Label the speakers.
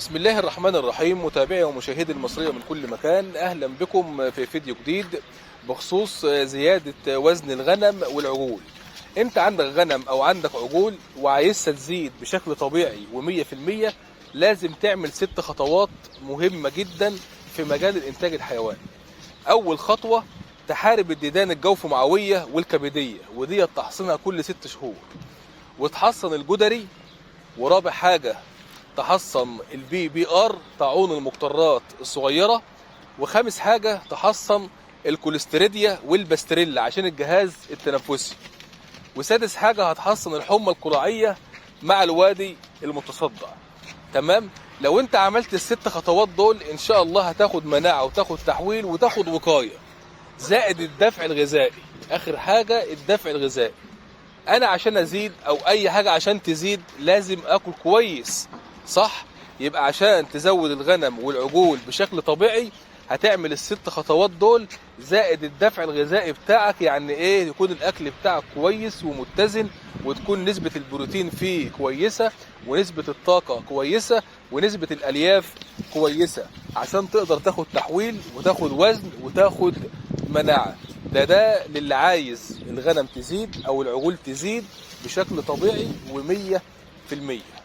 Speaker 1: بسم الله الرحمن الرحيم. متابعي ومشاهدي المصرية من كل مكان، أهلا بكم في فيديو جديد بخصوص زيادة وزن الغنم والعجول. انت عندك غنم او عندك عجول وعايزها تزيد بشكل طبيعي و100%، لازم تعمل 6 خطوات مهمة جدا في مجال الانتاج الحيواني. اول خطوة، تحارب الديدان الجوف-معوية والكبدية، ودي تحصينها كل 6 شهور، وتحصن الجدري. ورابع حاجة، تحصن الBPR طاعون المقطرات الصغيرة. وخامس حاجة، تحصن الكوليستيريديا والباستريلا عشان الجهاز التنفسي. وسادس حاجة، هتحصن الحمى القراعية مع الوادي المتصدع. تمام؟ لو انت عملت ال6 خطوات دول ان شاء الله هتاخد مناعة وتاخد تحويل وتاخد وقاية، زائد الدفع الغذائي. اخر حاجة الدفع الغذائي. انا عشان ازيد او اي حاجة عشان تزيد لازم اكل كويس، صح؟ يبقى عشان تزود الغنم والعجول بشكل طبيعي هتعمل ال6 خطوات دول زائد الدفع الغذائي بتاعك. يعني ايه؟ يكون الاكل بتاعك كويس ومتزن، وتكون نسبة البروتين فيه كويسة، ونسبة الطاقة كويسة، ونسبة الالياف كويسة، عشان تقدر تاخد تحويل وتاخد وزن وتاخد مناعة. ده للي عايز الغنم تزيد او العجول تزيد بشكل طبيعي و100%.